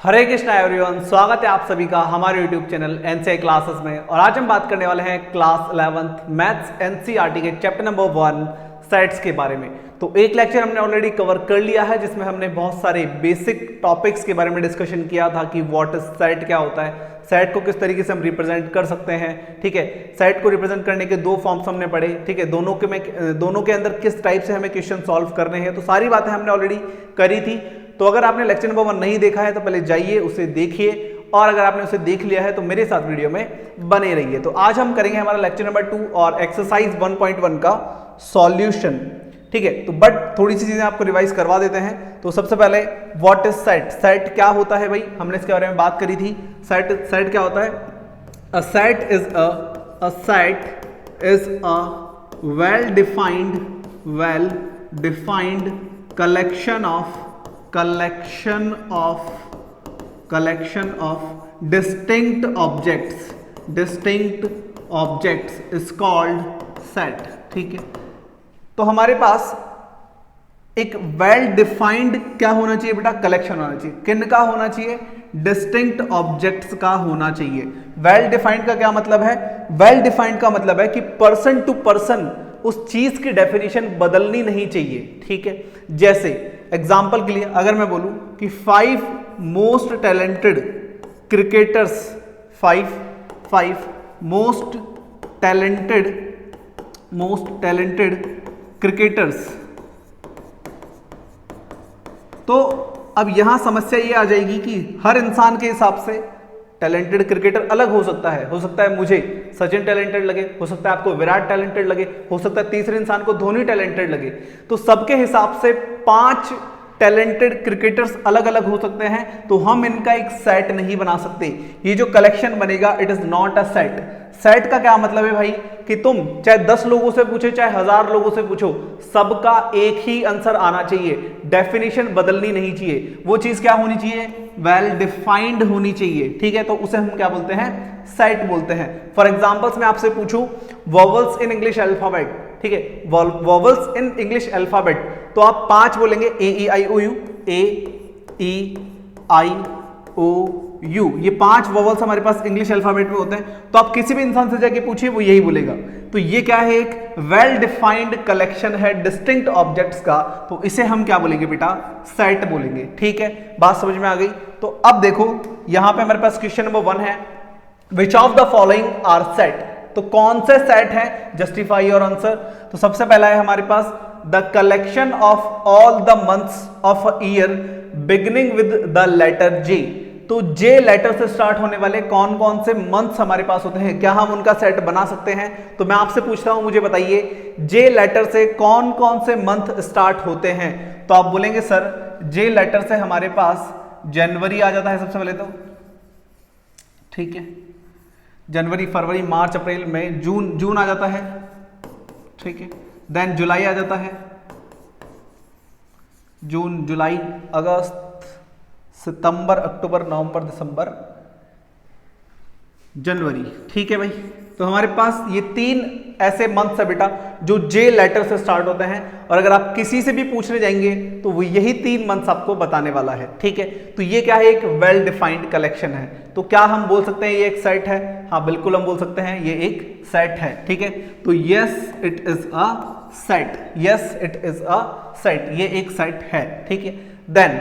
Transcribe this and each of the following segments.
हरे Krishna everyone, स्वागत है आप सभी का हमारे यूट्यूब चैनल एनसीआई क्लासेस में। और आज हम बात करने वाले हैं क्लास 11th मैथ्स एनसीईआरटी के चैप्टर नंबर 1 सेट्स के बारे में। तो एक लेक्चर हमने ऑलरेडी कवर कर लिया है जिसमें हमने बहुत सारे बेसिक टॉपिक्स के बारे में डिस्कशन किया था कि व्हाट इज सेट, क्या होता है, सेट को किस तरीके से हम रिप्रेजेंट कर सकते हैं। ठीक है, सेट को रिप्रेजेंट करने के दो फॉर्म्स हमने पढ़े। ठीक है, दोनों के अंदर किस टाइप से हमें क्वेश्चन सॉल्व करने हैं, तो सारी बातें हमने ऑलरेडी करी थी। तो अगर आपने लेक्चर नंबर 1 नहीं देखा है तो पहले जाइए उसे देखिए, और अगर आपने उसे देख लिया है तो मेरे साथ वीडियो में बने रहिए। तो आज हम करेंगे हमारा लेक्चर नंबर 2 और एक्सरसाइज 1.1 का सॉल्यूशन। ठीक है, तो बट थोड़ी सी चीजें आपको रिवाइज करवा देते हैं। तो सबसे पहले व्हाट इज सेट, सेट क्या होता है भाई, हमने इसके बारे में बात करी थी। सेट क्या होता है? A set is a well defined collection of distinct objects is called set। ठीक है, तो हमारे पास एक वेल डिफाइंड क्या होना चाहिए बेटा? कलेक्शन होना चाहिए। किन का होना चाहिए? डिस्टिंक्ट ऑब्जेक्ट्स का होना चाहिए। वेल डिफाइंड का क्या मतलब है? वेल डिफाइंड का मतलब है कि पर्सन टू पर्सन उस चीज की डेफिनेशन बदलनी नहीं चाहिए। ठीक है, जैसे एग्जाम्पल के लिए अगर मैं बोलूं कि 5 most talented cricketers, 5 most talented cricketers, तो अब यहां समस्या ये आ जाएगी कि हर इंसान के हिसाब से टैलेंटेड क्रिकेटर अलग हो सकता है मुझे सचिन टैलेंटेड लगे, हो सकता है आपको विराट टैलेंटेड लगे, हो सकता है तीसरे इंसान को धोनी टैलेंटेड लगे। तो सबके हिसाब से 5 टैलेंटेड क्रिकेटर्स अलग अलग हो सकते हैं, तो हम इनका एक सेट नहीं बना सकते। ये जो कलेक्शन बनेगा it is not a set. Set का क्या मतलब है भाई कि तुम चाहे 10 लोगों से पूछो चाहे 1000 लोगों से पूछो, सबका एक ही आंसर आना चाहिए, डेफिनेशन बदलनी नहीं चाहिए। वो चीज क्या होनी चाहिए? वेल डिफाइंड होनी चाहिए। ठीक है, तो उसे हम क्या बोलते हैं? सेट बोलते हैं। फॉर एग्जांपल्स मैं आपसे पूछूं वोवेल्स इन इंग्लिश अल्फाबेट, ठीक है, वोवेल्स इन इंग्लिश अल्फाबेट, तो आप 5 बोलेंगे A E I O U, ये 5 वोवेल्स हमारे पास इंग्लिश अल्फाबेट में होते हैं। तो आप किसी भी इंसान से जाके पूछिए वो यही बोलेगा। तो ये क्या है? एक वेल डिफाइंड कलेक्शन है डिस्टिंक्ट ऑब्जेक्ट्स का, तो इसे हम क्या बोलेंगे बेटा? सेट बोलेंगे। ठीक है, बात समझ में आ गई। तो अब देखो यहां पे हमारे पास क्वेश्चन नंबर 1 है, which of the following are set, तो कौन से सेट है? Justify your answer. तो सबसे पहला है हमारे पास the collection of all the months of a year beginning with the letter J। तो J लेटर से स्टार्ट होने वाले कौन कौन से मंथ्स हमारे पास होते हैं, क्या हम उनका सेट बना सकते हैं? तो मैं आपसे पूछता हूं, मुझे बताइए J लेटर से कौन कौन से मंथ स्टार्ट होते हैं? तो आप बोलेंगे सर J लेटर से हमारे पास जनवरी आ जाता है सबसे पहले तो, ठीक है, जनवरी, फरवरी, मार्च, अप्रैल, मई, जून आ जाता है। ठीक है, देन जुलाई आ जाता है, जून, जुलाई, अगस्त, सितंबर, अक्टूबर, नवंबर, दिसंबर, जनवरी। ठीक है भाई, तो हमारे पास ये 3 ऐसे मंथ्स है बेटा जो J लेटर से स्टार्ट होते हैं, और अगर आप किसी से भी पूछने जाएंगे तो वो यही 3 मंथ्स आपको बताने वाला है। ठीक है, तो ये क्या है? एक वेल डिफाइंड कलेक्शन है। तो क्या हम बोल सकते हैं ये एक सेट है? हाँ बिल्कुल हम बोल सकते हैं ये एक सेट है। ठीक है, तो yes it is a set, yes it is a set, ये एक सेट है। ठीक है, then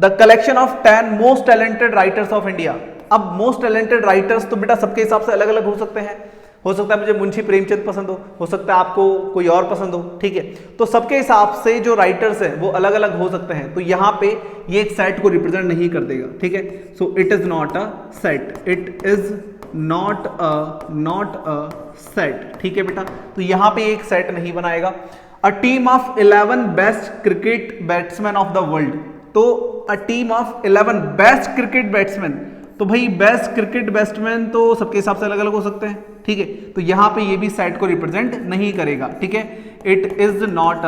the collection of 10 most talented writers of India. अब मोस्ट टैलेंटेड राइटर्स तो बेटा सबके हिसाब से अलग अलग हो सकते हैं। हो सकता है मुझे मुंशी प्रेमचंद पसंद हो सकता है आपको कोई और पसंद हो। ठीक है, तो सबके हिसाब से जो राइटर्स हैं वो अलग अलग हो सकते हैं, तो यहां पे ये एक सेट को रिप्रेजेंट नहीं कर देगा। ठीक है, so it is not a set, it is not a set. ठीक है बेटा, तो यहां पे एक सेट नहीं बनाएगा। A team of 11 best cricket batsman of the world, तो a team of 11 best cricket batsman, तो भाई बेस्ट क्रिकेट बैट्समैन तो सबके हिसाब से अलग अलग हो सकते हैं। ठीक है, तो यहां पे ये भी सेट को रिप्रेजेंट नहीं करेगा। ठीक है, it is not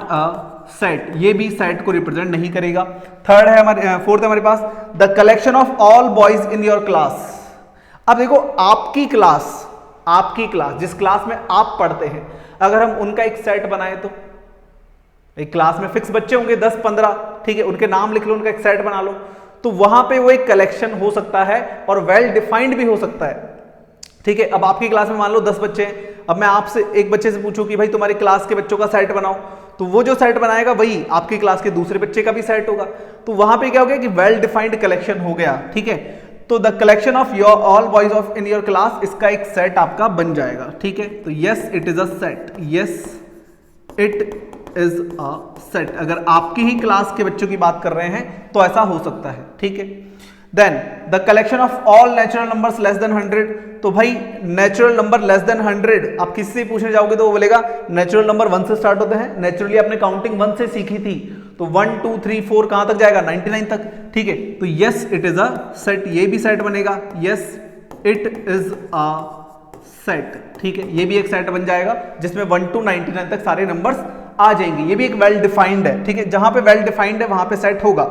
a set, ये भी सेट को रिप्रेजेंट नहीं करेगा। थर्ड है हमारे, फोर्थ है हमारे पास the collection of all boys in your class. अब देखो आपकी क्लास जिस क्लास में आप पढ़ते हैं, अगर हम उनका एक सेट बनाए तो एक क्लास में फिक्स बच्चे होंगे 10-15, ठीक है, उनके नाम लिख लो, उनका एक सेट बना लो। तो वहां पे वो एक कलेक्शन हो सकता है और वेल डिफाइंड भी हो सकता है। ठीक है, अब आपकी क्लास में मान लो 10 बच्चे हैं, अब मैं आपसे एक बच्चे से पूछूं कि भाई तुम्हारी क्लास के बच्चों का सेट बनाओ, तो वो जो सेट बनाएगा वही आपकी क्लास के दूसरे बच्चे का भी सेट होगा, तो वहां पे क्या हो गया कि वेल डिफाइंड कलेक्शन हो गया। ठीक है, तो the collection of your all boys of in your class, इसका एक सेट आपका बन जाएगा। ठीक है, तो yes it is a set, yes it is a set. अगर आपकी ही क्लास के बच्चों की बात कर रहे हैं तो ऐसा हो सकता है। ठीक है, then the collection of all natural numbers less than 100, तो भाई नेचुरल नंबर लेस देन 100 आप किससे से पूछने जाओगे तो वो बोलेगा नेचुरल नंबर 1 से स्टार्ट होते हैं, नेचुरली आपने काउंटिंग 1 से सीखी थी, तो 1 2 3 4 कहां तक जाएगा 99 तक। ठीक है, तो yes it is a set, ये भी सेट बनेगा, yes it is a set. ठीक है, ये भी एक सेट बन जाएगा जिसमें 1 to 99 तक सारे नंबर्स आ जाएंगे, ये भी एक वेल डिफाइंड है। ठीक है, जहां पे वेल डिफाइंड है वहां पे सेट होगा।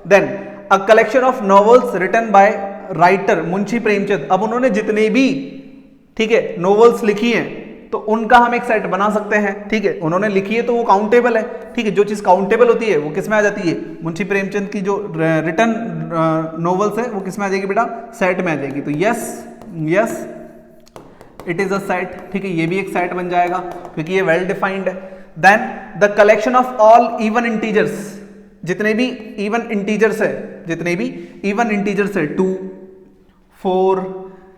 Then a collection of novels written by writer Munshi Premchand, अब उन्होंने जितने भी ठीक है नॉवेल्स लिखी हैं तो उनका हम एक सेट बना सकते हैं। ठीक है, उन्होंने लिखी है तो वो काउंटेबल है। ठीक है, जो चीज काउंटेबल होती है वो किस में आ जाती है, मुंशी प्रेमचंद की जो रिटन नॉवेल्स है वो किस में आ जाएगी बेटा, सेट में आ जाएगी। तो yes yes it is a set. ठीक है, ये भी एक सेट बन जाएगा क्योंकि ये वेल डिफाइंड है। Then the collection of all even integers, जितने भी इवन इंटीजर्स है, जितने भी इवन इंटीजर्स है 2 4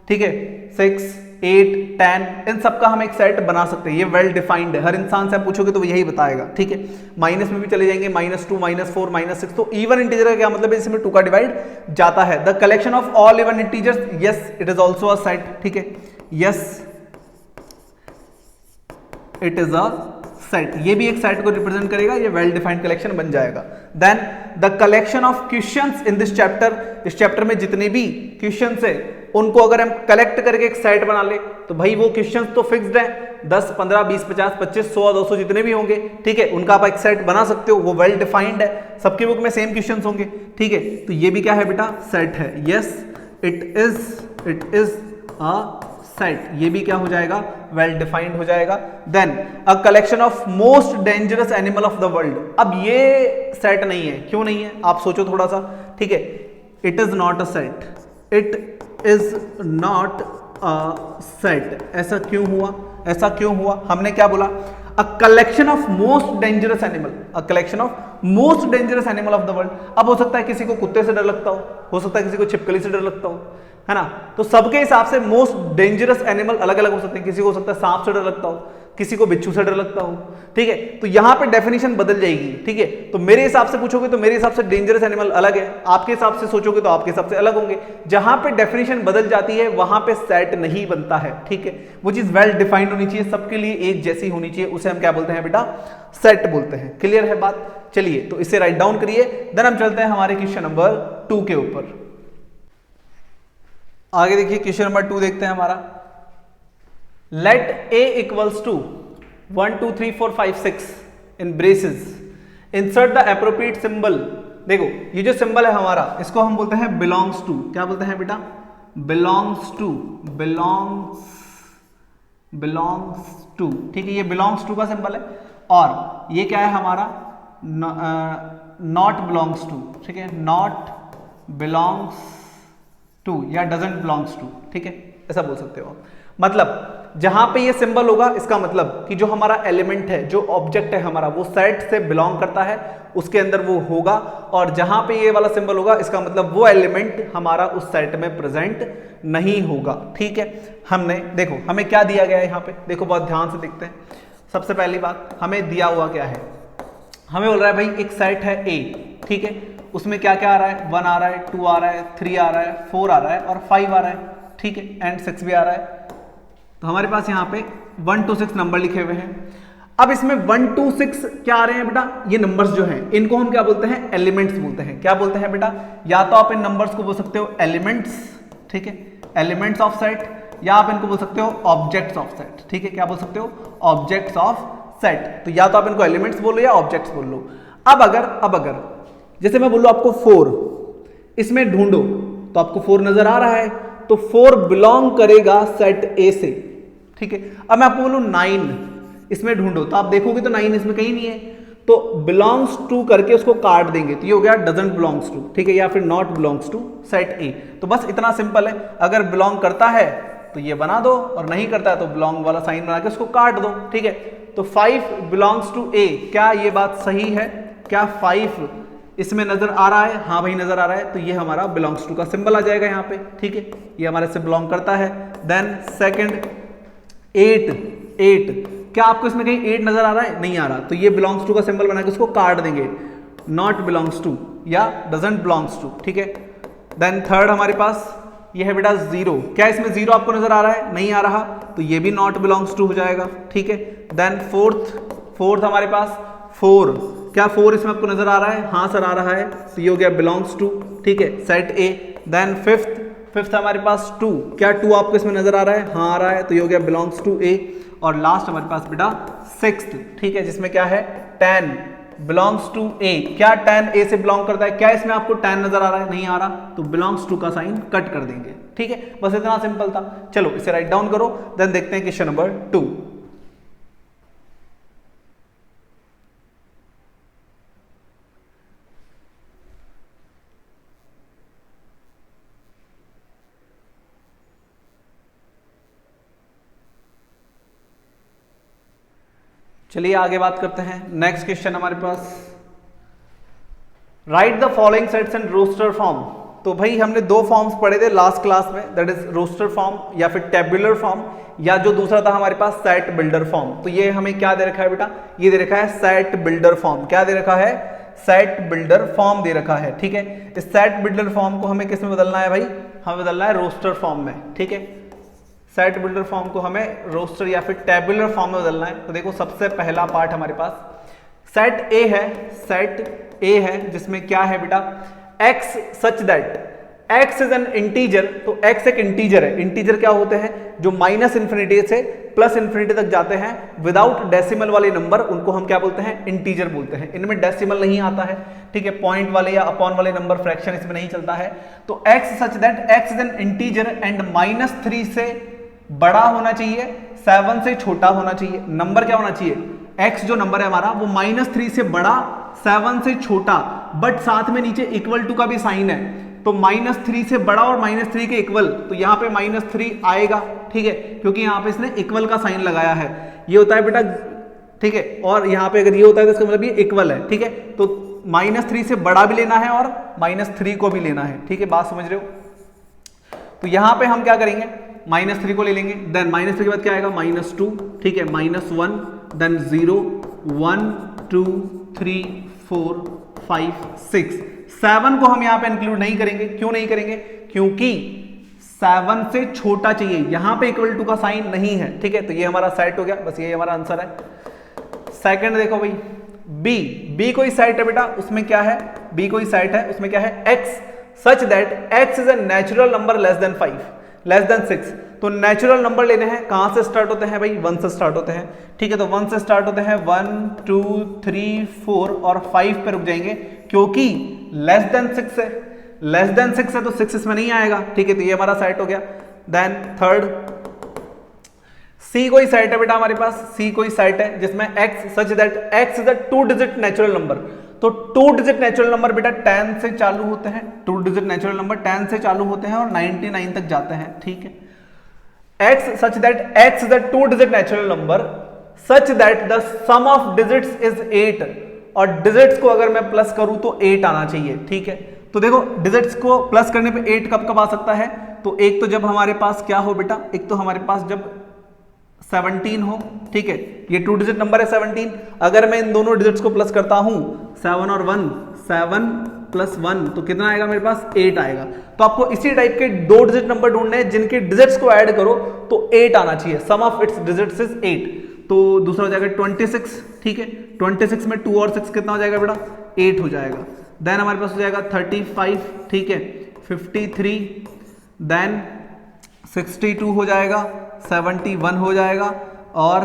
ठीक है 6 8 10, इन सब का हम एक सेट बना सकते हैं, ये वेल डिफाइंड है। हर इंसान से आप पूछोगे तो वो यही बताएगा। ठीक है, माइनस में भी चले जाएंगे, -2 -4 -6, तो इवन इंटीजर का क्या मतलब है, इसमें 2 का डिवाइड जाता है। The collection of all even integers, yes it is also a set. ठीक है, yes it is a set, ये भी एक सेट को रिप्रेजेंट करेगा, ये वेल डिफाइंड कलेक्शन बन जाएगा। Then the collection of questions in this chapter, इस चैप्टर में जितने भी क्वेश्चंस है उनको अगर हम कलेक्ट करके एक सेट बना ले तो भाई वो क्वेश्चंस तो फिक्स्ड है, 10 15 20 50 25 100 200 जितने भी होंगे। ठीक है, उनका आप एक सेट बना सकते हो, वो वेल डिफाइंड है, सबकी बुक में सेम क्वेश्चंस होंगे। ठीक है, तो ये भी क्या है बेटा, सेट है। Yes it is a set, ये भी क्या हो जाएगा, वेल डिफाइंड हो जाएगा। Then a collection of most dangerous animal of the world, अब ये सेट नहीं है, क्यों नहीं है आप सोचो थोड़ा सा। ठीक है, it is not a set, it is not a set. ऐसा क्यों हुआ, ऐसा क्यों हुआ, हमने क्या बोला, अ collection of most dangerous animal, a collection of most dangerous animal of the world. अब हो सकता है किसी को कुत्ते से डर लगता हो सकता है किसी को छिपकली से डर लगता हो, है ना, तो सबके हिसाब से मोस्ट डेंजरस एनिमल अलग अलग हो सकते हैं, किसी को हो सकता है सांप से डर लगता हो, किसी को बिच्छू से डर लगता हो। ठीक है, तो यहां पे डेफिनेशन बदल जाएगी। ठीक है, तो मेरे हिसाब से पूछोगे तो मेरे हिसाब से डेंजरस एनिमल अलग है, आपके हिसाब से सोचोगे तो आपके हिसाब से अलग होंगे। जहां पे डेफिनेशन बदल जाती है वहां पे सेट नहीं बनता है। ठीक है, वो चीज वेल डिफाइंड होनी चाहिए, सबके लिए एक जैसी होनी चाहिए, उसे हम क्या बोलते हैं बेटा, सेट बोलते हैं। क्लियर है बात, चलिए तो इसे राइट डाउन करिए, देन हम चलते हैं हमारे क्वेश्चन नंबर 2 के ऊपर। आगे देखिए क्वेश्चन नंबर 2 देखते हैं हमारा, let a equals to 1 2 3 4 5 6 in braces, insert the appropriate symbol. देखो ये जो सिंबल है हमारा इसको हम बोलते हैं बिलोंग्स टू, क्या बोलते हैं बेटा, बिलोंग्स टू, बिलोंग्स टू। ठीक है, ये बिलोंग्स टू का सिंबल है, और ये क्या है हमारा, नॉट बिलोंग्स टू। ठीक है, नॉट बिलोंग्स टू या डजंट बिलोंग्स टू। ठीक है, ऐसा बोल सकते हो आप। मतलब जहां पे ये सिंबल होगा इसका मतलब कि जो हमारा एलिमेंट है, जो ऑब्जेक्ट है हमारा, वो सेट से बिलोंग करता है, उसके अंदर वो होगा, और जहां पे ये वाला सिंबल होगा इसका मतलब वो एलिमेंट हमारा उस सेट में प्रेजेंट नहीं होगा। ठीक है, हमने देखो हमें क्या दिया गया है यहाँ पे, देखो बहुत ध्यान से देखते हैं। सबसे पहली बात हमें दिया हुआ क्या है, हमें बोल रहा है भाई एक सेट है A। ठीक है, उसमें क्या क्या आ रहा है, 1 आ रहा है, 2 आ रहा है, 3 आ रहा है, 4 आ रहा है और 5 आ रहा है। ठीक है, एंड 6 भी आ रहा है। तो हमारे पास यहाँ पे 1 to 6 नंबर लिखे हुए हैं। अब इसमें 1 to 6 क्या आ रहे हैं बेटा, ये नंबर्स जो हैं इनको हम क्या बोलते हैं, एलिमेंट्स बोलते हैं। क्या बोलते हैं बेटा, या तो आप इन नंबर्स को बोल सकते हो एलिमेंट्स, ठीक है, एलिमेंट्स ऑफ सेट, या आप इनको बोल सकते हो ऑब्जेक्ट्स ऑफ सेट। ठीक है, क्या बोल सकते हो, ऑब्जेक्ट्स ऑफ सेट। तो या तो आप इनको एलिमेंट्स बोलो या ऑब्जेक्ट्स बोल लो। अब अगर जैसे मैं बोलूं आपको 4, इसमें ढूंढो, तो आपको 4 नजर आ रहा है, तो 4 बिलोंग करेगा सेट ए से। ठीक है, अब मैं आपको बोलूं 9, इसमें ढूंढो, तो आप देखोगे तो 9 इसमें कहीं नहीं है, तो बिलोंग्स टू करके उसको काट देंगे, तो ये हो गया डजंट बिलोंग्स टू, ठीक है, या फिर not belongs to set A. तो बस इतना सिंपल है, अगर बिलोंग करता है तो ये बना दो, और नहीं करता है तो बिलोंग वाला साइन बना के उसको काट दो, ठीक है। तो 5 बिलोंग्स टू ए, क्या ये बात सही है? क्या 5 इसमें नजर आ रहा है? हाँ भाई नजर आ रहा है, तो ये हमारा बिलोंग्स टू का सिंबल आ जाएगा यहाँ पे, ठीक है, ये हमारे से बिलोंग करता है। देन सेकंड 8, क्या आपको इसमें कहीं 8 नजर आ रहा है? नहीं आ रहा, तो ये बिलोंग्स टू का सिंबल बना के उसको काट देंगे, नॉट बिलोंग्स टू या डजंट बिलोंग्स टू, ठीक है। देन थर्ड हमारे पास ये है बेटा 0, क्या इसमें 0 आपको नजर आ रहा है? नहीं आ रहा, तो ये भी नॉट बिलोंग्स टू हो जाएगा, ठीक है। देन फोर्थ हमारे पास 4, क्या 4 इसमें आपको नजर आ रहा है? हाँ सर आ रहा है, तो ये हो गया बिलोंग्स टू, ठीक है, सेट ए। देन फिफ्थ हमारे पास 2, क्या 2 आपको इसमें नजर आ रहा है? हाँ आ रहा है, तो ये हो गया बिलोंग्स टू ए। और लास्ट हमारे पास बेटा 6th, ठीक है, जिसमें क्या है 10 बिलोंग्स टू ए, क्या 10 ए से बिलोंग करता है? क्या इसमें आपको 10 नजर आ रहा है? नहीं आ रहा, तो बिलोंग्स टू का साइन कट कर देंगे, ठीक है, बस इतना सिंपल था। चलो इसे राइट डाउन करो, देन देखते हैं क्वेश्चन नंबर 2। चलिए आगे बात करते हैं। नेक्स्ट क्वेश्चन हमारे पास, write the following sets and roster form. तो भाई हमने 2 फॉर्म्स पढ़े थे लास्ट क्लास में, दैट इज रोस्टर फॉर्म या फिर टेबुलर फॉर्म, या जो दूसरा था हमारे पास सेट बिल्डर फॉर्म। तो ये हमें क्या दे रखा है बेटा? ये दे रखा है सेट बिल्डर फॉर्म। क्या दे रखा है? सेट बिल्डर फॉर्म दे रखा है, ठीक है। इस सेट बिल्डर फॉर्म को हमें किस में बदलना है भाई? हमें बदलना है रोस्टर फॉर्म में, ठीक है। सेट बिल्डर फॉर्म को हमें रोस्टर या फिर टेबुलर फॉर्म में बदलना है। तो देखो सबसे पहला पार्ट हमारे पास सेट ए है जिसमें क्या है बेटा? x such that x is N integer. तो x एक इंटीजर है। इंटीजर क्या होते हैं? जो माइनस इंफिनिटी से प्लस इंफिनिटी तक जाते हैं विदाउट डेसिमल वाले नंबर, उनको हम क्या बोलते हैं? इंटीजर बोलते हैं। इनमें डेसिमल नहीं आता है, ठीक है, पॉइंट वाले या अपॉन वाले नंबर, फ्रैक्शन इसमें नहीं चलता है। तो x such that x is N integer and -3 से बड़ा होना चाहिए, 7 से छोटा होना चाहिए। नंबर क्या होना चाहिए? x जो नंबर है हमारा वो -3 से बड़ा, 7 से छोटा, बट साथ में नीचे इक्वल टू का भी साइन है। तो -3 से बड़ा और -3 के इक्वल, तो यहाँ पे -3 आएगा, ठीक है, क्योंकि यहाँ पे इसने इक्वल का साइन लगाया है। ये होता है बेटा, ठीक है, और यहाँ पे अगर ये होता है तो इसका मतलब ये इक्वल है, ठीक है। तो -3 से बड़ा भी लेना है और -3 को भी लेना है, ठीक है, बात समझ रहे हो। तो यहाँ पे हम क्या करेंगे? -3 को ले लेंगे, देन -3 के बाद क्या आएगा? -2, ठीक है, -1, देन 0, 1, 2, 3, 4, 5, 6, 7 को हम यहाँ पे इंक्लूड नहीं करेंगे। क्यों नहीं करेंगे? क्योंकि 7 से छोटा चाहिए, यहाँ पे इक्वल टू का साइन नहीं है, ठीक है। तो ये हमारा सेट हो गया, बस ये हमारा आंसर है। सेकंड देखो भाई, बी कोई सेट है बेटा, उसमें क्या है? बी कोई सेट है, उसमें क्या है? x such that x is a natural number less than 5, less than 6। तो नेचुरल नंबर लेने हैं, कहां से स्टार्ट होते हैं भाई? 1 से स्टार्ट होते हैं, ठीक है। तो 1 से स्टार्ट होते हैं, 1, 2, 3, 4 और 5 पे रुक जाएंगे, क्योंकि लेस देन 6 है। लेस देन 6 है तो 6 इसमें नहीं आएगा, ठीक है। तो ये हमारा सेट हो गया। देन थर्ड, सी कोई सेट है बेटा हमारे पास, सी कोई सेट है जिसमें x such that x is a 2 digit natural number. तो 2 डिजिट नेचुरल नंबर बेटा 10 से चालू होते हैं, 2 डिजिट नेचुरल नंबर 10 से चालू होते हैं और 99 तक जाते हैं, ठीक है। x such that x is a 2 digit natural number such that the sum of digits is 8, और डिजिट्स को अगर मैं प्लस करूं तो 8 आना चाहिए, ठीक है। तो देखो डिजिट्स को प्लस करने पे 8 कब कब आ सकता है? तो एक तो जब हमारे पास क्या हो बेटा, एक तो हमारे पास जब 17 हो, ठीक है, ये 2 डिजिट नंबर है 17। अगर मैं इन दोनों डिजिट्स को प्लस करता हूं 7 और 1, 7 + 1, तो कितना आएगा मेरे पास? 8 आएगा। तो आपको इसी टाइप के 2 डिजिट नंबर ढूंढने हैं जिनके डिजिट्स को ऐड करो तो 8 आना चाहिए, सम ऑफ इट्स डिजिट्स इज 8। तो दूसरा हो जाएगा 26, ठीक है, 26 में 2 और 6 कितना हो जाएगा बेटा? 8 हो जाएगा। देन हमारे पास हो जाएगा 35, ठीक है, 53, देन 62 हो जाएगा, 71 हो जाएगा, और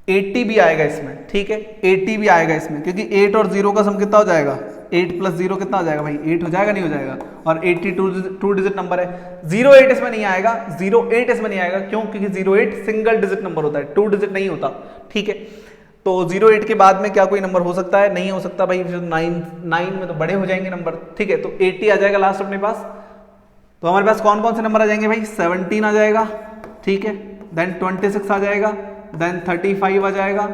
80 भी आएगा इसमें, ठीक है, 80 भी आएगा इसमें, क्योंकि 8 और 0 का सम कितना हो जाएगा? 8 + 0 कितना हो जाएगा भाई? 8 हो जाएगा, नहीं हो जाएगा? और 82 2 डिजिट नंबर है। 08 इसमें नहीं आएगा, 08 इसमें नहीं आएगा, क्यों? क्योंकि 08 सिंगल डिजिट नंबर होता है, 2 डिजिट नहीं होता, ठीक है। तो 08 के बाद में क्या कोई नंबर हो सकता है? नहीं हो सकता भाई, 9 में तो बड़े हो जाएंगे नंबर, ठीक है। तो 80 आ जाएगा लास्ट अपने पास। तो हमारे पास कौन कौन से नंबर आ जाएंगे भाई? 17 आ जाएगा, ठीक है, देन 26 आ जाएगा, देन 35 आ जाएगा,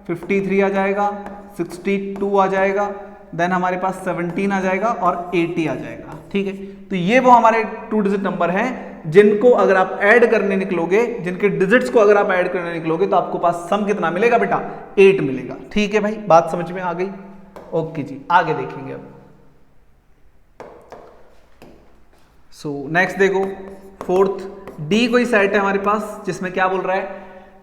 53 आ जाएगा, 62 आ जाएगा, देन हमारे पास 17 आ जाएगा और 80 आ जाएगा, ठीक है। तो ये वो हमारे 2 डिजिट नंबर हैं जिनको अगर आप ऐड करने निकलोगे, जिनके डिजिट्स को अगर आप ऐड करने निकलोगे तो आपको पास सम कितना मिलेगा बेटा? 8 मिलेगा, ठीक है भाई। बात समझ में आ गई? ओके जी, आगे देखेंगे अब। सो नेक्स्ट देखो, फोर्थ डी कोई सेट है हमारे पास जिसमें क्या बोल रहा है?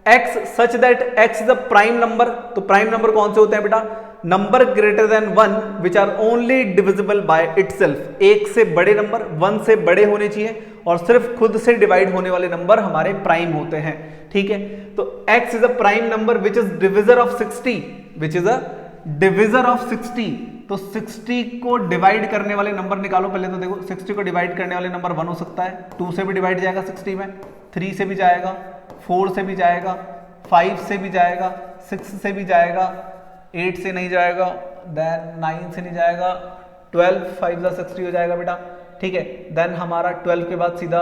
x such that x is a prime number. तो प्राइम नंबर कौन से होते हैं बेटा? Number greater than 1 which are only divisible by itself. एक से बड़े नंबर 1 से बड़े होने चाहिए और सिर्फ खुद से डिवाइड होने वाले नंबर हमारे प्राइम होते हैं, ठीक है। तो x is a prime number which is divisor of 60, which is a divisor of 60। तो 60 को डिवाइड करने वाले नंबर निकालो पहले। तो देखो 60 को डिवाइड करने वाले नंबर 1 हो सकता है, 2 से भी डिवाइड जाएगा 60 में, 3 से भी जाएगा, 4 से भी जाएगा, 5 से भी जाएगा, 6 से भी जाएगा, 8 से नहीं जाएगा, देन 9 से नहीं जाएगा, 12 5 जा 60 हो जाएगा बेटा, ठीक है। देन हमारा 12 के बाद सीधा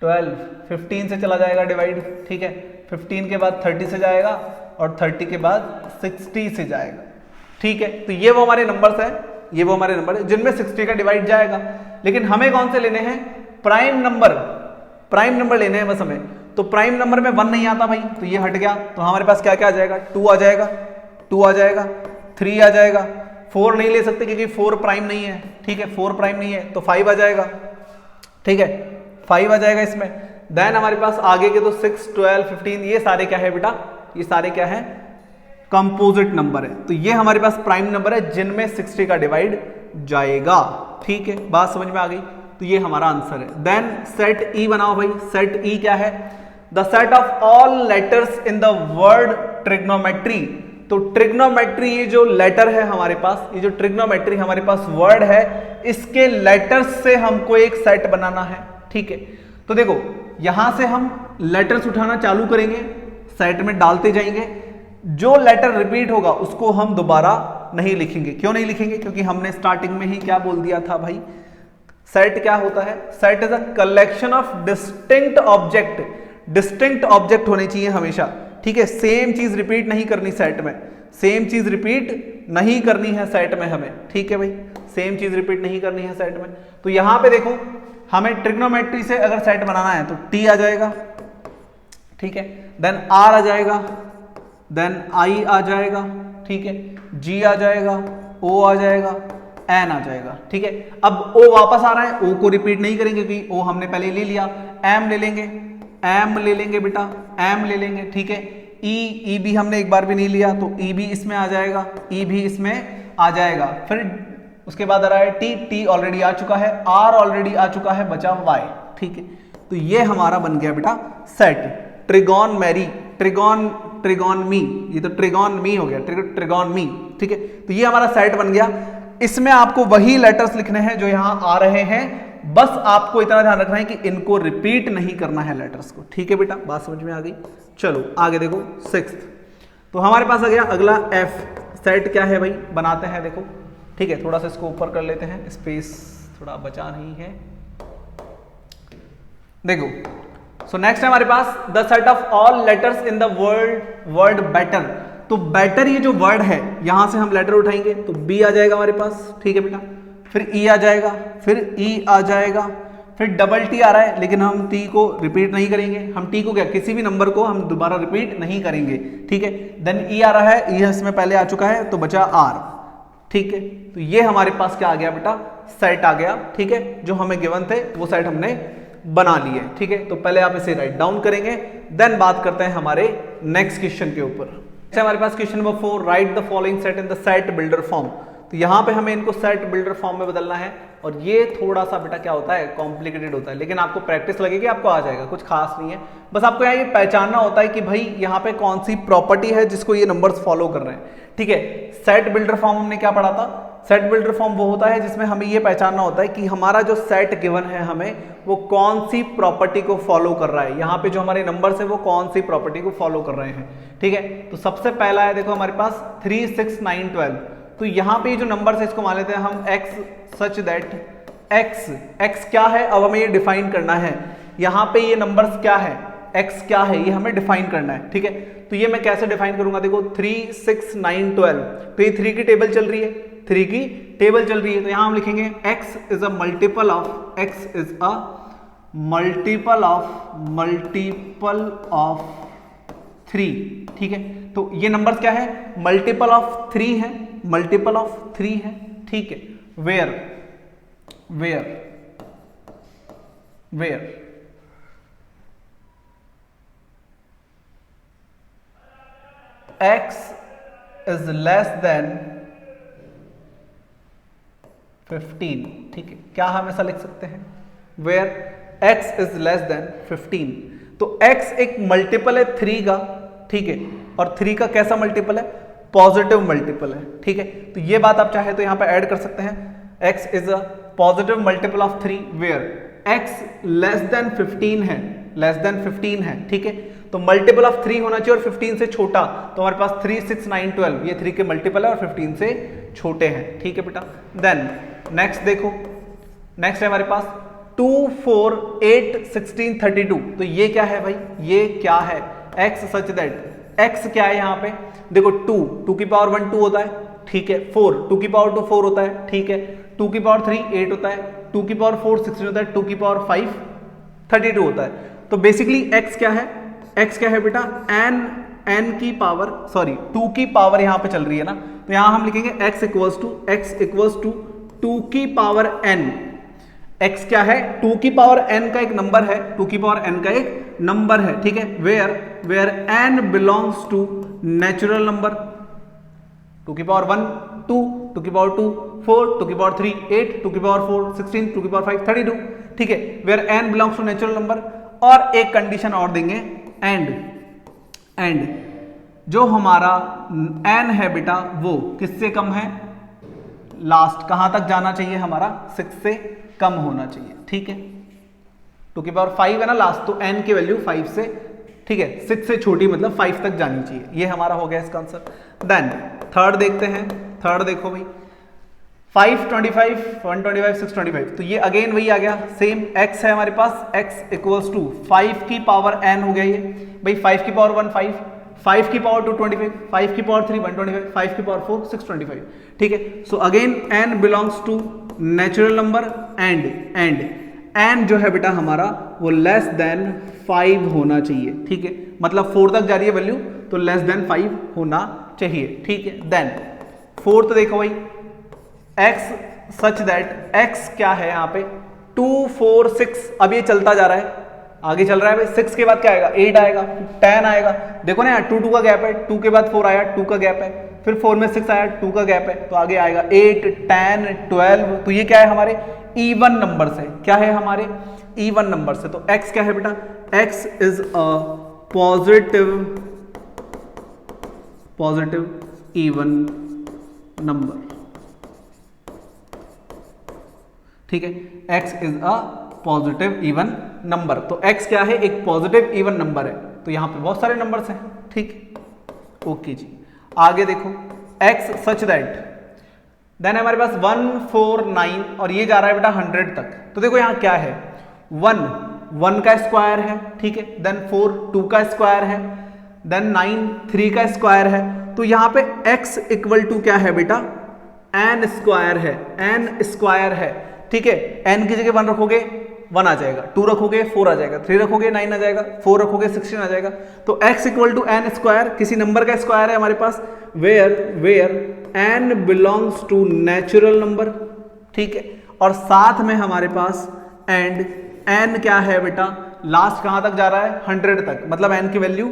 12 15 से चला जाएगा डिवाइड, ठीक है। 15 के बाद 30 से जाएगा और 30 के बाद 60 से जाएगा, ठीक है। तो ये वो हमारे नंबर्स हैं, ये वो हमारे नंबर है जिनमें 60 का डिवाइड जाएगा। लेकिन हमें कौन से लेने हैं? प्राइम नंबर, प्राइम नंबर लेने हैं बस हमें। तो प्राइम नंबर में 1 नहीं आता भाई, तो ये हट गया। तो हमारे पास क्या क्या आ जाएगा? 2 आ जाएगा, 2 आ जाएगा, 3 आ जाएगा, 4 नहीं ले सकते क्योंकि 4 प्राइम नहीं है, ठीक है, 4 प्राइम नहीं है। तो 5 आ जाएगा, ठीक है, 5 आ जाएगा इसमें। देन हमारे पास आगे के तो 6 12 15 ये सारे क्या है बेटा? ये सारे क्या है? कंपोजिट नंबर है। तो ये हमारे पास प्राइम नंबर है जिनमें 60 का डिवाइड जाएगा, ठीक है। बात समझ में आ गई? तो ये हमारा आंसर है। देन सेट ई बनाओ भाई। सेट ई क्या है? The set of all letters in the word trigonometry. तो ट्रिग्नोमेट्री ये जो लेटर है हमारे पास, ये जो ट्रिग्नोमेट्री हमारे पास वर्ड है, इसके लेटर्स से हमको एक सेट बनाना है, ठीक है। तो देखो यहां से हम लेटर्स उठाना चालू करेंगे, सेट में डालते जाएंगे। जो लेटर रिपीट होगा उसको हम दोबारा नहीं लिखेंगे। क्यों नहीं लिखेंगे? क्योंकि हमने स्टार्टिंग में ही क्या बोल दिया था भाई? सेट क्या होता है? Set is a collection of distinct object. Distinct object होने चाहिए हमेशा, ठीक है। सेम चीज रिपीट नहीं करनी सेट में, सेम चीज रिपीट नहीं करनी है सेट में हमें, ठीक है भाई, सेम चीज रिपीट नहीं करनी है सेट में। तो यहां पे देखो हमें ट्रिग्नोमेट्री से अगर सेट बनाना है तो टी आ जाएगा, ठीक है, देन आर आ जाएगा, देन आई आ जाएगा, ठीक है, जी आ जाएगा, ओ आ जाएगा, एन आ जाएगा, ठीक है। अब ओ वापस आ रहा है, ओ को रिपीट नहीं करेंगे क्योंकि ओ हमने पहले ले लिया। एम ले लेंगे, एम ले लेंगे बेटा, एम ले लेंगे, ठीक है। ई भी हमने एक बार भी नहीं लिया तो ई भी इसमें आ जाएगा, ई भी इसमें आ जाएगा। फिर उसके बाद आ रहा है टी, टी ऑलरेडी आ चुका है, आर ऑलरेडी आ चुका है, बचा वाई, ठीक है। तो ये हमारा बन गया बेटा सेट। ट्रिगोन मैरी, ट्रिगोन मी, ये तो ट्रिगोन मी हो गया, ट्रिगोन मी, ठीक है। तो ये हमारा सेट बन गया। इसमें आपको वही लेटर्स लिखने हैं जो यहां आ रहे हैं, बस आपको इतना ध्यान रखना है कि इनको रिपीट नहीं करना है लेटर्स को, ठीक है बेटा। बात समझ में आ गई? चलो आगे देखो 6th। तो हमारे पास आ गया अगला एफ। सेट क्या है भाई? बनाते हैं, देखो, ठीक है। थोड़ा सा इसको ऊपर कर लेते हैं, स्पेस थोड़ा बचा नहीं है, देखो। सो नेक्स्ट है हमारे पास the set of all letters in the word better. तो बेटर ये जो वर्ड है यहां से हम लेटर उठाएंगे तो बी आ जाएगा हमारे पास, ठीक है बेटा। फिर ई आ जाएगा, फिर ई आ जाएगा, फिर डबल टी आ रहा है लेकिन हम टी को रिपीट नहीं करेंगे। हम टी को क्या, किसी भी नंबर को हम दोबारा रिपीट नहीं करेंगे, ठीक है। देन ई आ रहा है, ई इसमें पहले आ चुका है तो बचा आर, ठीक है। तो ये हमारे पास क्या आ गया बेटा? सेट आ गया, ठीक है। जो हमें गिवन थे वो सेट हमने बना लिए, ठीक है। तो पहले आप इसे राइट डाउन करेंगे, देन बात करते हैं हमारे नेक्स्ट क्वेश्चन के ऊपर। हमारे पास question number 4, write the following set in the set builder form. तो यहां पे हमें इनको सेट बिल्डर फॉर्म में बदलना है और ये थोड़ा सा बेटा क्या होता है, कॉम्प्लिकेटेड होता है, लेकिन आपको प्रैक्टिस लगेगी, आपको आ जाएगा, कुछ खास नहीं है। बस आपको यहाँ ये पहचानना होता है कि भाई यहाँ पे कौन सी प्रॉपर्टी है जिसको ये नंबर्स फॉलो कर रहे हैं, ठीक है। सेट बिल्डर फॉर्म हमने क्या पढ़ा था? सेट बिल्डर फॉर्म वो होता है जिसमें हमें ये पहचानना होता है कि हमारा जो सेट गिवन है हमें वो कौन सी प्रॉपर्टी को फॉलो कर रहा है, यहाँ पे जो हमारे नंबर्स है वो कौन सी प्रॉपर्टी को फॉलो कर रहे हैं। ठीक है, तो सबसे पहला है देखो हमारे पास 3, 6, 9, 12। तो यहाँ पे जो नंबर्स है इसको मान लेते हैं हम x सच दैट x क्या है, अब हमें ये डिफाइन करना है। यहाँ पे ये नंबर्स क्या है, x क्या है, ये हमें डिफाइन करना है। ठीक है, तो ये मैं कैसे डिफाइन करूंगा, देखो 3, 6, 9, 12, तो ये 3 की टेबल चल रही है, 3 की टेबल चल रही है, तो यहां हम लिखेंगे x is a multiple of multiple of 3। ठीक है, तो ये नंबर्स क्या है, मल्टीपल ऑफ 3 है, मल्टीपल ऑफ 3 है। ठीक है, where x is less than 15। ठीक है, क्या हम ऐसा लिख सकते हैं, where x is less than 15। तो x एक मल्टीपल है 3 का, ठीक है, और 3 का कैसा मल्टीपल है, पॉजिटिव मल्टीपल है। ठीक है, तो ये बात आप चाहे तो यहां पे ऐड कर सकते हैं, x is a positive multiple of 3 where x less than 15 है, लेस देन 15 है। ठीक है, तो मल्टीपल ऑफ 3 होना चाहिए और 15 से छोटा, तो हमारे पास 3, 6, 9, 12 ये 3 के मल्टीपल है और 15 से छोटे हैं। ठीक है बेटा, देन नेक्स्ट देखो, नेक्स्ट है हमारे पास 2, 4, 8, 16, 32। तो ये क्या है भाई, ये क्या है, x सच दैट x क्या है यहाँ पे, देखो 2 की पावर 1 2 होता है, ठीक है, 2 की पावर 2 4 होता है, ठीक है, 2 की पावर 3 8 होता है, 2 की पावर 4 16 होता है, 2 की पावर 5 32 होता है। तो बेसिकली x क्या है, x क्या है बेटा, n की पावर 2 की पावर यहां पे चल रही है ना, तो यहां हम लिखेंगे x इक्वल्स टू 2 की पावर n। x क्या है, 2 की पावर n का एक नंबर है, 2 की पावर n का एक नंबर है। ठीक है, where n belongs to natural number, 2 की पावर 1 2, 2 की पावर 2 4, 2 की पावर 3 8, 2 की पावर 4 16, 2 की पावर 5 32। ठीक है, where n belongs to natural number. और एक कंडीशन और देंगे, एंड जो हमारा n है बेटा वो किससे कम है, लास्ट कहां तक जाना चाहिए, हमारा 6 से कम होना चाहिए। ठीक है, 2 की पावर 5 है ना लास्ट, तो n की वैल्यू 5 से, ठीक है, 6 से छोटी मतलब 5 तक जानी चाहिए। ये हमारा हो गया इसका आंसर। देन थर्ड देखते हैं, थर्ड देखो भाई 5, 25, 125, 625। तो ये अगेन वही आ गया, सेम x है हमारे पास, x इक्वल्स टू 5 की पावर n हो गया ये भाई, 5 की पावर 1 5, 5 की पावर 2 25, 5 की पावर 3 125, 5 की पावर 4 625। ठीक है, so again n belongs to natural number and n जो है बेटा हमारा वो लेस देन 5 होना चाहिए। ठीक है, मतलब 4 तक जा रही है वैल्यू, तो लेस देन 5 होना चाहिए। ठीक है, देन फोर्थ देखो भाई, x सच दैट x क्या है यहाँ पे 2 4 6, अब ये चलता जा रहा है, आगे चल रहा है भाई, 6 के बाद क्या आएगा 8 आएगा, 10 आएगा, देखो ना यार 2 का गैप है, 2 के बाद 4 आया 2 का गैप है, फिर 4 में 6 आया 2 का गैप है, तो आगे आएगा 8 10 12। तो ये क्या है हमारे इवन नंबर से, क्या है हमारे इवन नंबर से। तो x क्या है बेटा, x is a positive even number. ठीक है, x is a positive even number. तो x क्या है, एक पॉजिटिव इवन नंबर है। तो यहां पे बहुत सारे नंबर्स हैं। ठीक, ओके जी, आगे देखो x सच दैट, देन हमारे पास 1 4 9 और ये जा रहा है बेटा 100 तक। तो देखो यहां क्या है, 1 का स्क्वायर है, ठीक है, देन 4 2 का स्क्वायर है, देन 9 3 का स्क्वायर है। तो यहां पे x इक्वल टू क्या है बेटा, n स्क्वायर है, n स्क्वायर है। ठीक है, n की जगह 1 रखोगे 1 आ जाएगा, 2 रखोगे 4 आ जाएगा, 3 रखोगे 9 आ जाएगा, 4 रखोगे 16 आ जाएगा। तो x equal to n square, किसी नंबर का स्क्वायर है हमारे पास, where n belongs to natural number. ठीक है, और साथ में हमारे पास एंड n क्या है बेटा, लास्ट कहां तक जा रहा है 100 तक, मतलब n की वैल्यू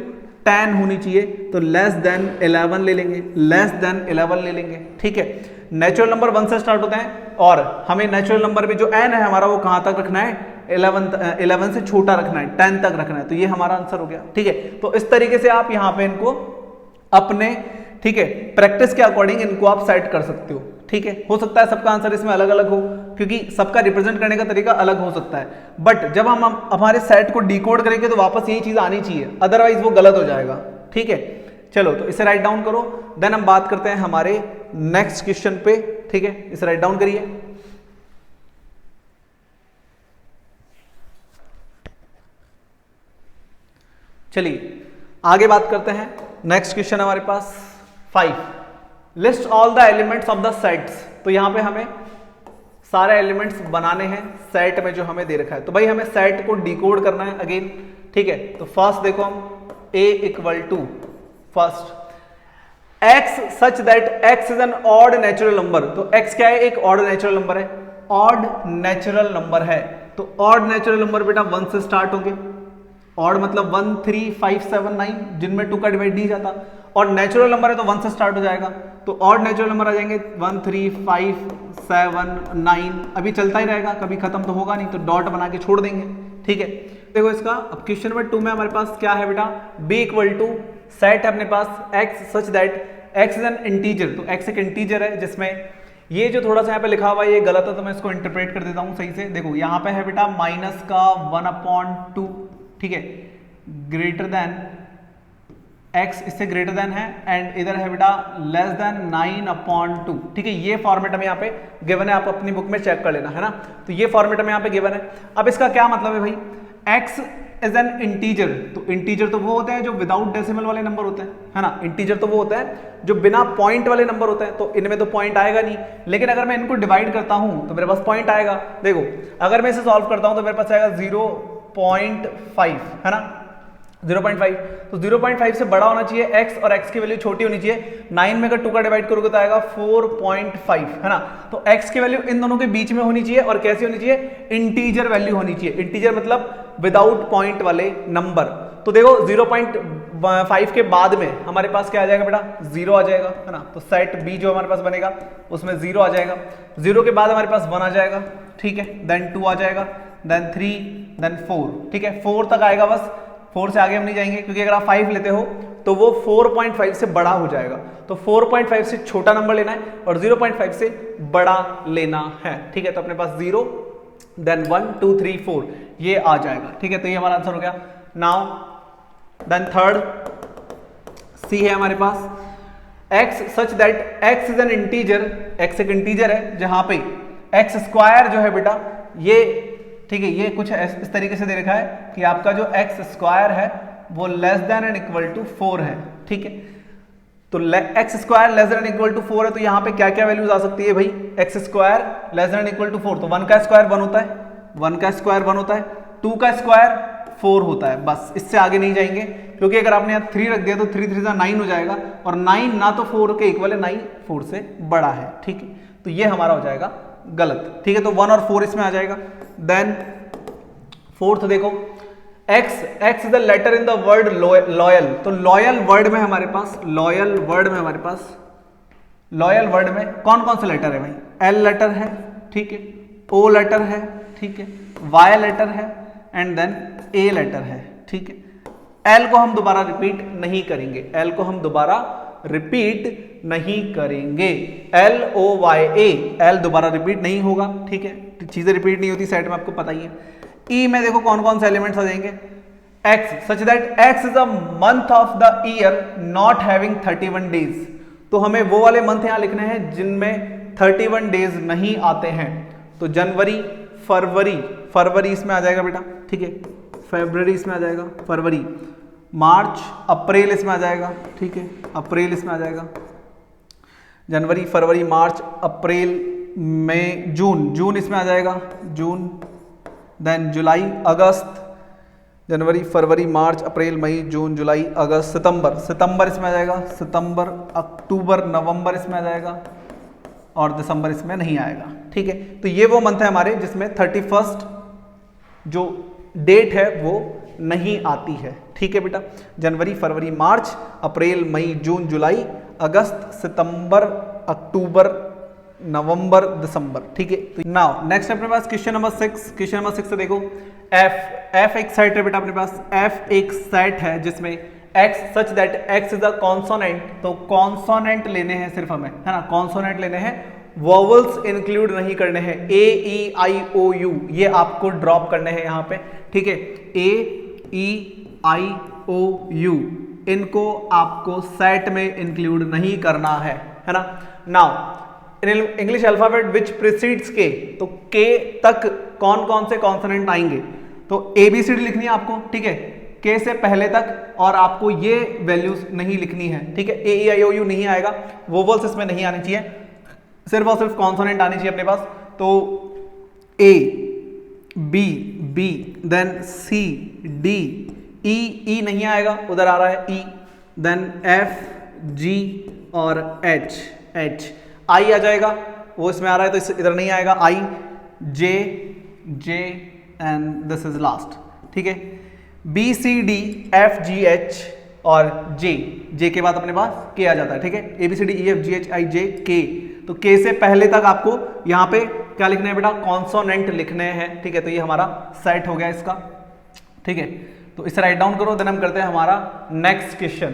10 होनी चाहिए। तो लेस देन 11 ले लेंगे, लेस देन 11 ले लेंगे। ठीक है, नेचुरल नंबर 1 से स्टार्ट होते हैं और हमें नेचुरल नंबर में जो n है हमारा वो कहां तक रखना है, 11 से छोटा रखना है, 10 तक रखना है। तो ये हमारा आंसर हो गया। ठीक है, तो इस तरीके से आप यहां पे इनको अपने, ठीक है, प्रैक्टिस के अकॉर्डिंग इनको आप सेट कर सकते हो। ठीक है, हो सकता है सबका आंसर इसमें अलग अलग हो क्योंकि सबका रिप्रेजेंट करने का तरीका अलग हो सकता है, बट जब हम हमारे सेट को डिकोड करेंगे तो वापस यही चीज आनी चाहिए, अदरवाइज वो गलत हो जाएगा। ठीक है, चलो तो इसे राइट डाउन करो, देन हम बात करते हैं हमारे नेक्स्ट क्वेश्चन पे। ठीक है, इसे राइट डाउन करिए। चलिए आगे बात करते हैं। नेक्स्ट क्वेश्चन हमारे पास 5, list all the elements of the sets. तो यहां पे हमें सारे एलिमेंट्स बनाने हैं सेट में जो हमें दे रखा है, तो भाई हमें सेट को डिकोड करना है अगेन। ठीक है, तो फर्स्ट देखो हम a equal to first x such that x is an odd natural number. तो x क्या है, एक ऑड नेचुरल नंबर है, ऑड नेचुरल नंबर है। तो ऑड नेचुरल नंबर बेटा 1 से स्टार्ट होंगे, ऑड मतलब 1 3 5 7 9 जिनमें 2 का डिवाइड नहीं जाता, और नेचुरल नंबर है तो 1 से स्टार्ट हो जाएगा, तो ऑड नेचुरल नंबर आ जाएंगे 1 3 5 7 9, अभी चलता ही रहेगा, कभी खत्म तो होगा नहीं, तो डॉट बना के छोड़ देंगे। ठीक है, देखो इसका अब क्वेश्चन नंबर 2 में हमारे पास क्या है बेटा, b इक्वल टू सेट है अपने पास x such that x is N integer. तो x एक इंटीजर है जिसमें ये जो थोड़ा सा यहाँ पे लिखा हुआ है ये गलत है, तो मैं इसको इंटरप्रेट कर देता हूँ सही से। देखो यहाँ पे है बेटा माइनस का 1/2, ठीक है, ग्रेटर देन x इससे ग्रेटर देन है, एंड इधर है बेटा लेस देन 9/2। ठीक है, ये फॉर्मेट हमें यहाँ पे गिवन है, आप अपनी बुक में चेक कर लेना, है ना। तो ये फॉर्मेट हमें यहाँ पे गिवन है। अब इसका क्या मतलब है भाई, x इज एन इंटीजर। तो इंटीजर तो वो होते हैं जो विदाउट डेसिमल वाले नंबर होते हैं, है ना। इंटीजर तो वो होता है जो बिना पॉइंट वाले नंबर होते हैं, तो इनमें तो पॉइंट आएगा नहीं, लेकिन अगर मैं इनको डिवाइड करता हूं तो मेरे पास पॉइंट आएगा। देखो अगर मैं इसे सॉल्व करता हूं तो मेरे पास आएगा 0.5, है ना, 0.5। तो 0.5 से बड़ा होना चाहिए x, और x की वैल्यू छोटी होनी चाहिए। 9 में अगर 2 का डिवाइड करोगे तो आएगा 4.5, है ना। तो x की वैल्यू इन दोनों के बीच में होनी चाहिए, और कैसी होनी चाहिए, इंटीजर वैल्यू होनी चाहिए। इंटीजर मतलब विदाउट पॉइंट वाले नंबर। तो देखो 0.5 के बाद में हमारे पास क्या आ जाएगा बेटा, 0 आ जाएगा, है ना। तो सेट b जो हमारे पास बनेगा उसमें 0 आ जाएगा, 0 के बाद हमारे पास 1 आ जाएगा, ठीक है, देन 2 आ जाएगा, देन 3, देन 4, ठीक है, 4 तक आएगा बस, 4 से आगे हम नहीं जाएंगे, क्योंकि अगर आप 5 लेते हो तो वो 4.5 से बड़ा हो जाएगा। तो 4.5 से छोटा नंबर लेना है और 0.5 से बड़ा लेना है, ठीक है। तो अपने पास 0, देन 1 2 3 4 ये आ जाएगा, ठीक है। तो ये हमारा आंसर हो गया। नाउ देन थर्ड सी है हमारे पास, x such that x is N integer. x एक इंटीजर है जहां पे x स्क्वायर जो है बेटा ये, ठीक है, ये कुछ इस तरीके से दे रखा है कि आपका जो x स्क्वायर है वो less than and equal to 4 है, ठीक है। तो x square less than and equal to 4 है, तो यहाँ पे क्या क्या वैल्यूज आ सकती है भाई, x square less than and equal to 4, तो 1 का स्क्वायर 1 होता है, 1 का स्क्वायर 1 होता है, 2 का स्क्वायर 4 होता है, बस इससे आगे नहीं जाएंगे, क्योंकि अगर आपने यहाँ 3 रख दिया तो 3 3 9 हो जाएगा, और 9 ना तो 4 के इक्वल है, 9 4 से बड़ा है, ठीक है। तो ये हमारा हो जाएगा गलत, ठीक है। तो 1 और 4 इसमें आ जाएगा। देन फोर्थ देखो, x is the letter in the word loyal. तो लॉयल वर्ड में हमारे पास, लॉयल वर्ड में कौन कौन से लेटर है भाई, L लेटर है, ठीक है, O लेटर है, ठीक है, Y लेटर है, एंड देन A लेटर है, ठीक है। L को हम दोबारा रिपीट नहीं करेंगे, LOYA, L दोबारा रिपीट नहीं होगा, ठीक है, चीजें रिपीट नहीं होती सेट में, आपको पता ही है। E में देखो कौन कौन से एलिमेंट्स आ जाएंगे, X such that X is a month of the year not having 31 days. तो हमें वो वाले मंथ यहां लिखने हैं जिनमें 31 डेज नहीं आते हैं। तो जनवरी, फरवरी इसमें आ जाएगा बेटा, ठीक है, फरवरी इसमें आ जाएगा, फरवरी, मार्च, अप्रैल इसमें आ जाएगा, ठीक है, अप्रैल इसमें आ जाएगा, जनवरी, फरवरी, मार्च, अप्रैल, मई, जून इसमें आ जाएगा, जून, देन जुलाई, अगस्त, जनवरी, फरवरी, मार्च, अप्रैल, मई, जून, जुलाई, अगस्त, सितंबर इसमें आ जाएगा, सितंबर, अक्टूबर, नवंबर इसमें आ जाएगा, और दिसंबर इसमें नहीं आएगा, ठीक है। तो ये वो मंथ है हमारे जिसमें 31st जो डेट है वो नहीं आती है, ठीक है बेटा। जनवरी, फरवरी, मार्च, अप्रैल, मई, जून, जुलाई, अगस्त, सितंबर, अक्टूबर, नवंबर, दिसंबर, ठीक है। तो नाउ नेक्स्ट अपने पास क्वेश्चन नंबर 6 से देखो, f एक सेट है बेटा अपने पास, f एक सेट है जिसमें x such that x is a consonant. तो कॉन्सोनेंट लेने हैं सिर्फ हमें, है ना, कॉन्सोनेंट लेने हैं वॉवल्स इंक्लूड नहीं करने हैं, ए ई आई ओ यू ये आपको ड्रॉप करने हैं यहाँ पे, ठीक है। ए ई आई ओ यू इनको आपको सेट में इंक्लूड नहीं करना है ना। Now in English alphabet which precedes के, तो के तक कौन कौन से कॉन्सोनेंट आएंगे, तो ABCD लिखनी है आपको, ठीक है, के से पहले तक, और आपको ये वैल्यूज नहीं लिखनी है, ठीक है। ए ई आई ओ यू नहीं आएगा, वोवल्स इसमें नहीं आनी चाहिए, सिर्फ और सिर्फ कॉन्सोनेंट आनी चाहिए अपने पास। तो A B B then C D, E नहीं आएगा, उधर आ रहा है ई, देन एफ जी और एच, आई आ जाएगा, वो इसमें आ रहा है तो इधर नहीं आएगा, I J J and this is last, ठीक है। B C D F G H और जे के बाद अपने पास के आ जाता है, ठीक है। A B C D E F G H I J K, तो के से पहले तक आपको यहाँ पे क्या लिखना है बेटा, कॉन्सोनेंट लिखने हैं, ठीक है। तो ये हमारा सेट हो गया इसका, ठीक है। तो इसे राइट डाउन करो, देन हम करते हैं हमारा नेक्स्ट क्वेश्चन।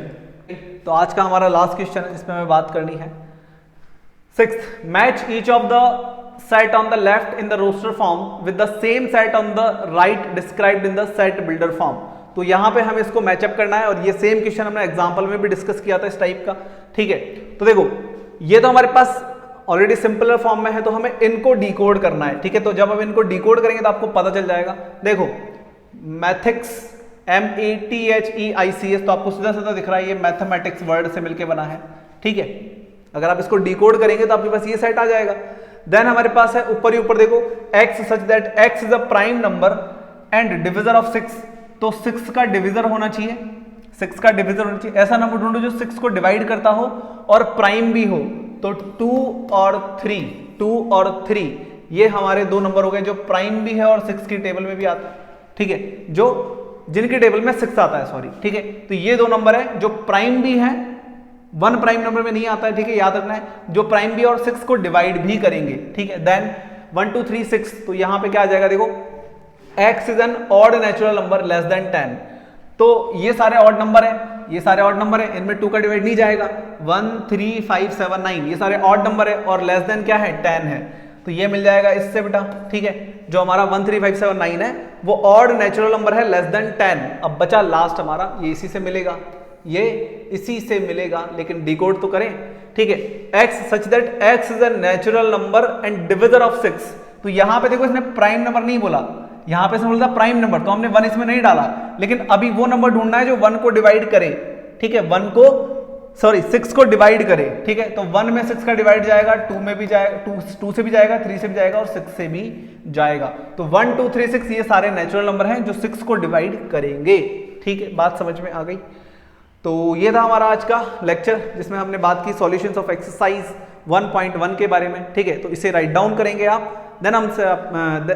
तो आज का हमारा लास्ट क्वेश्चन है जिसमें हमें बात करनी है 6th, match each of the set on the left in the roster form with the same set on the right described in the set builder form। तो यहां पे हमें इसको मैचअप करना है, और ये सेम क्वेश्चन हमने एग्जांपल में भी डिस्कस किया था इस टाइप का, ठीक है। तो देखो ये तो हमारे पास ऑलरेडी सिंपलर फॉर्म में है, तो हमें इनको डिकोड करना है, ठीक है। तो जब हम इनको डिकोड करेंगे तो आपको पता चल जाएगा। देखो मैथिक्स METHEICS, तो आपको सीधा सीधा दिख रहा है ये मैथमेटिक्स वर्ड से मिलके बना है, ठीक है। अगर आप इसको डिकोड करेंगे तो आपके पास ये सेट आ जाएगा। देन हमारे पास है ऊपर ही ऊपर देखो x such that x is a prime number and divisor of 6, तो 6 का डिविजर होना चाहिए, 6 का डिविजर होना चाहिए, ऐसा नंबर ढूंढो जो 6 को डिवाइड करता हो और प्राइम भी हो। तो 2 और 3 ये हमारे दो नंबर हो गए जो प्राइम भी है और 6 की टेबल में भी आता है, ठीक है, जो जिनकी टेबल में 6 आता है, सॉरी, ठीक है। तो ये दो नंबर है जो प्राइम भी है, 1 प्राइम नंबर में नहीं आता है, ठीक है, याद रखना है, जो प्राइम भी और 6 को डिवाइड भी करेंगे, ठीक है। देन 1 2 3 6, तो यहां पे क्या आ जाएगा, देखो x is an odd natural number less than 10, तो ये सारे ऑड नंबर है, ये सारे ऑड नंबर है, इनमें 2 का डिवाइड नहीं जाएगा। 1 3 5 7 9 ये सारे ऑड नंबर है और लेस देन क्या है, 10 है, तो ये मिल जाएगा इससे बेटा, ठीक है। जो हमारा 1 3 5 7 9 है वो ऑड नेचुरल नंबर है लेस देन 10। अब बचा लास्ट हमारा, ये इसी से मिलेगा, ये इसी से मिलेगा, लेकिन डिकोड तो करें, ठीक है। x such that x is a natural number and divisor of 6, तो यहां पे देखो इसने प्राइम नंबर नहीं बोला, यहां पे इसने बोला प्राइम नंबर, तो हमने 1 इसमें नहीं डाला, लेकिन अभी वो नंबर ढूंढना है जो 1 को डिवाइड करे, ठीक है, 6 को डिवाइड करे, ठीक है। तो 1 में 6 का डिवाइड जाएगा, 2 में भी जाएगा, 2 से भी जाएगा, 3 से भी जाएगा और 6 से भी जाएगा। तो 1 2 3 6 ये सारे नेचुरल नंबर हैं जो 6 को डिवाइड करेंगे, ठीक है। बात समझ में आ गई। तो ये था हमारा आज का लेक्चर जिसमें हमने बात की सॉल्यूशंस ऑफ एक्सरसाइज 1.1 के बारे में, ठीक है। तो इसे राइट डाउन करेंगे आप, देन हमसे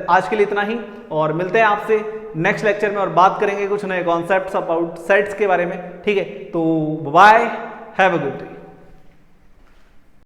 आज के लिए इतना ही, और मिलते हैं आपसे नेक्स्ट लेक्चर में और बात करेंगे कुछ नए कॉन्सेप्ट्स अबाउट सेट्स के बारे में, ठीक है। तो bye, have a good day.